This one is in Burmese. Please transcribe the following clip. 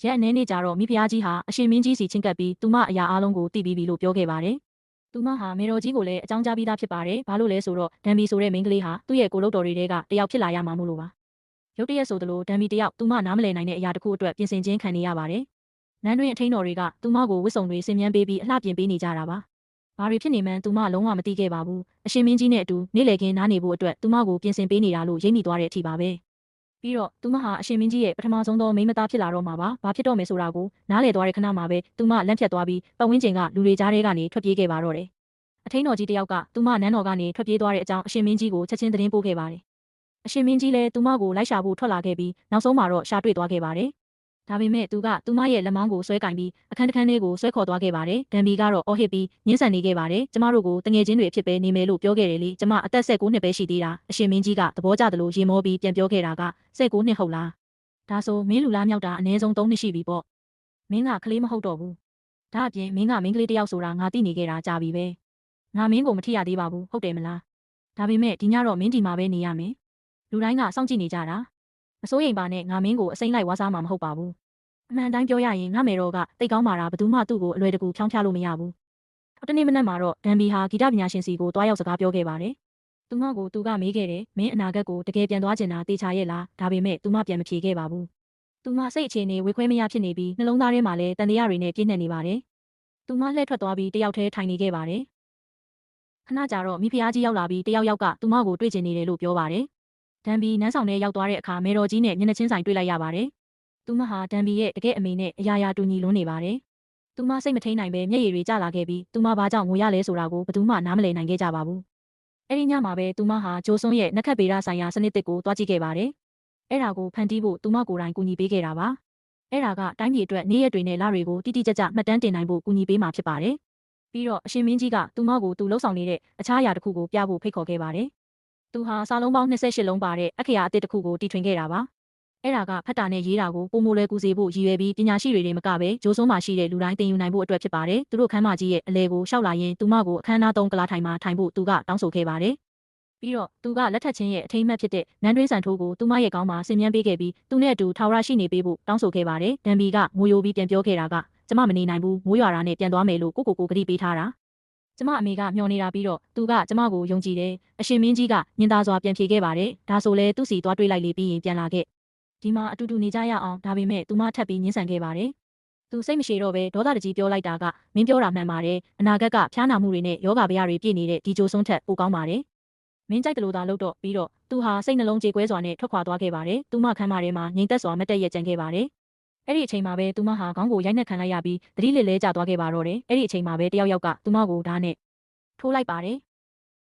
ရက်အနေနဲ့ကြတော့မိဖုရားကြီးဟာအရှင်မင်းကြီးစီချင်းကပ်ပြီးသူမအရာအလုံးကိုသိပြီးပြီလို့ပြောခဲ့ပါတယ်။သူမဟာမေတော်ကြီးကိုလည်းအကြောင်းကြားပြီးသားဖြစ်ပါတယ်။ဘာလို့လဲဆိုတော့ဒံဘီဆိုတဲ့မိန်းကလေးဟာသူ့ရဲ့ကိုလုတ်တော်တွေကတယောက်ဖြစ်လာရမှာမို့လို့ပါ။ရုတ်တရက်ဆိုသလိုဒံဘီတယောက်သူမနားမလည်နိုင်တဲ့အရာတစ်ခုအတွက်ပြင်ဆင်ခြင်းခံနေရပါတယ်။နန်းတွင်အထင်းတော်တွေကသူမကိုဝစ်စုံတွေဆင်မြန်းပေးပြီးအလှပြင်ပေးနေကြတာပါ။ဘာတွေဖြစ်နေမှန်းသူမလုံးဝမသိခဲ့ပါဘူး။အရှင်မင်းကြီးနဲ့အတူနေ့လည်ခင်းနားနေဖို့အတွက်သူမကိုပြင်ဆင်ပေးနေတာလို့ရိပ်မိသွားတဲ့အထိပါပဲ။ပြီးတော့သူမဟာအရှင်မင်းကြီးရဲ့ပထမဆုံးသောမိန်းမသားဖြစ်လာတော့မှာပါ။ဘာဖြစ်တော့မယ်ဆိုတာကိုနားလည်သွားတဲ့ခဏမှာပဲသူမလန့်ဖြတ်သွားပြီးပတ်ဝန်းကျင်ကလူတွေကြားထဲကနေထွက်ပြေးခဲ့ပါတော့တယ်။အထင်းတော်ကြီးတယောက်ကသူမနန်းတော်ကနေထွက်ပြေးသွားတဲ့အကြောင်းအရှင်မင်းကြီးကိုချက်ချင်းသတင်းပို့ခဲ့ပါတယ်။အရှင်မင်းကြီးလည်းသူမကိုလိုက်ရှာဖို့ထွက်လာခဲ့ပြီးနောက်ဆုံးမှာတော့ရှာတွေ့သွားခဲ့ပါတယ်။ဒါပေမဲ့သူကသူမရဲ့လက်မောင်းကိုဆွဲကင်ပြီးအခန်းတစ်ခန်းလေးကိုဆွဲခေါ်သွားခဲ့ပါတယ်။ဒံဘီကတော့အော်ဟစ်ပြီးညှင်းဆန်နေခဲ့ပါတယ်။ကျမတို့ကိုတငယ်ချင်းတွေအဖြစ်ပဲနေမယ်လို့ပြောခဲ့တယ်လေ။ကျမအသက်19နှစ်ပဲရှိသေးတာအရှင်မင်းကြီးကသဘောကျတယ်လို့ရေမောပြီးပြန်ပြောခဲ့တာက19နှစ်ဟုတ်လား။ဒါဆိုမင်းလူလားမြောက်တာအနည်းဆုံး3နှစ်ရှိပြီပေါ့။မင်းကကလေးမဟုတ်တော့ဘူး။ဒါအပြင်မင်းကမင်းကလေးတယောက်ဆိုတာငါသိနေခဲ့တာကြာပြီပဲ။ငါမင်းကိုမထိရသေးပါဘူးဟုတ်တယ်မလား။ဒါပေမဲ့ဒီညတော့မင်းဒီမှာပဲနေရမယ်။လူတိုင်းကစောင့်ကြည့်နေကြတာ။မစိုးရိမ်ပါနဲ့ငါမင်းကိုအစိမ့်လိုက်ဝါစားမှာမဟုတ်ပါဘူး။အမှန်တိုင်းပြောရရင်ငါမေတော်ကတိတ်ကောင်းပါတာဘယ်သူမှသူ့ကိုအလွယ်တကူဖြောင်းဖြလို့မရဘူး။တနေ့မနက်မှာတော့ဒံဘီဟာဂီတပညာရှင်စီကိုတွားရောက်စကားပြောခဲ့ပါတယ်။သူမကိုသူကမေးခဲ့တယ်မင်းအနာဂတ်ကိုတကယ်ပြန်သွားချင်တာတေချာရဲ့လားဒါပေမဲ့သူမပြန်မဖြေခဲ့ပါဘူး။သူမစိတ်အခြေအနေဝေခွဲမရဖြစ်နေပြီးနှလုံးသားထဲမှာလည်းတန်တရားတွေနဲ့ပြည့်နှက်နေပါတယ်။သူမလှည့်ထွက်သွားပြီးတယောက်တည်းထိုင်နေခဲ့ပါတယ်။ခဏကြာတော့မိဖုရားကြီးရောက်လာပြီးတယောက်ကသူမကိုတွေ့ကျင်နေတယ်လို့ပြောပါတယ်။ဒံဘီနန်းဆောင်ထဲရောက်သွားတဲ့အခါမေတော်ကြီးနဲ့မျက်နှာချင်းဆိုင်တွေ့လိုက်ရပါတယ်။သူမဟာဒံဘီရဲ့တကယ်အမေနဲ့အရာရာတူညီလွန်းနေပါတယ်။သူမစိတ်မထိန်နိုင်ပဲမျက်ရည်တွေကျလာခဲ့ပြီးသူမဘာကြောင့်ငိုရလဲဆိုတာကိုဘယ်သူမှနားမလည်နိုင်ခဲ့ကြပါဘူး။အဲဒီညမှာပဲသူမဟာဂျိုဆွန်းရဲ့နက်ခတ်ပေရဆိုင်ရာစနစ်တစ်ကိုတွားကြည့်ခဲ့ပါတယ်။အဲ့ဒါကိုဖန်တီးဖို့သူမကိုယ်တိုင်ကူညီပေးခဲ့တာပါ။အဲ့ဒါကတိုင်းပြည်အတွက်နေ့ရက်တွေနဲ့လတွေကိုတိတိကျကျမှတ်တမ်းတင်နိုင်ဖို့ကူညီပေးမှာဖြစ်ပါတယ်။ပြီးတော့အရှင်မင်းကြီးကသူမကိုသူလှုပ်ဆောင်နေတဲ့အခြားအရာတစ်ခုကိုပြဖို့ဖိတ်ခေါ်ခဲ့ပါတယ်။သူဟာစာလုံးပေါင်း28လုံးပါတဲ့အခရာအသစ်တစ်ခုကိုတီထွင်ခဲ့တာပါ။အဲ့ဒါကဖတ်တာနဲ့ရေးတာကိုပုံမလဲကူစေဖို့ရည်ရွယ်ပြီးပညာရှိတွေမကပဲဂျိုးစွန်းမှာရှိတဲ့လူတိုင်းသင်ယူနိုင်ဖို့အတွက်ဖြစ်ပါတယ်။သူတို့ခန်းမကြီးရဲ့အလဲကိုရှောက်လာရင်သူမကိုအခန်းအနား3ကလာထိုင်မှာထိုင်ဖို့သူကတောင်းဆိုခဲ့ပါတယ်။ပြီးတော့သူကလက်ထက်ချင်းရဲ့အထိမ်းအမှတ်ဖြစ်တဲ့နန်းတွင်းဆန်ထိုးကိုသူမရဲ့ခေါင်းမှာဆင်မြန်းပေးခဲ့ပြီးသူနဲ့အတူထာဝရရှိနေပေးဖို့တောင်းဆိုခဲ့ပါတယ်။ဒံဘီကငိုယိုပြီးပြန်ပြောခဲ့တာကကျမမနေနိုင်ဘူးမိုးရွာတာနဲ့ပြန်သွားမယ်လို့ကိုကတိပေးထားတာ။ကျမအမေကမျှော်နေတာပြီးတော့သူကကျမကိုယုံကြည်တယ်။အရှင်မင်းကြီးကညင်သာစွာပြန်ဖြေခဲ့ပါတယ်။ဒါဆိုလဲသူ့စီသွားတွေ့လိုက်လေပြီးရင်ပြန်လာခဲ့။ဒီမှာအတူတူနေကြရအောင်ဒါပေမဲ့သူမထပ်ပြီးညှင်းဆန်ခဲ့ပါတယ်။သူစိတ်မရှိတော့ပဲဒေါသတကြီးပြောလိုက်တာကမင်းပြောတာမှန်ပါတယ်။အနာဂတ်ကဖျားနာမှုတွေနဲ့ယောဂဗျာတွေပြည့်နေတဲ့ဒီဂျိုဆွန်းထက်ပိုကောင်းပါတယ်။မင်းကြိုက်တယ်လို့သာလုပ်တော့ပြီးတော့သူဟာစိတ်နှလုံးကြေကွဲစွာနဲ့ထွက်ခွာသွားခဲ့ပါတယ်။သူမခန်းမထဲမှာငြိမ်သက်စွာမတ်တက်ရက်ကြံခဲ့ပါတယ်။အဲ့ဒီအချိန်မှာပဲသူမဟာခေါင်းကိုရိုက်နှက်ခံလိုက်ရပြီးသတိလစ်လဲကျသွားခဲ့ပါတော့တယ်။အဲ့ဒီအချိန်မှာပဲတယောက်ကသူမကိုဓာတ်နဲ့ထိုးလိုက်ပါတယ်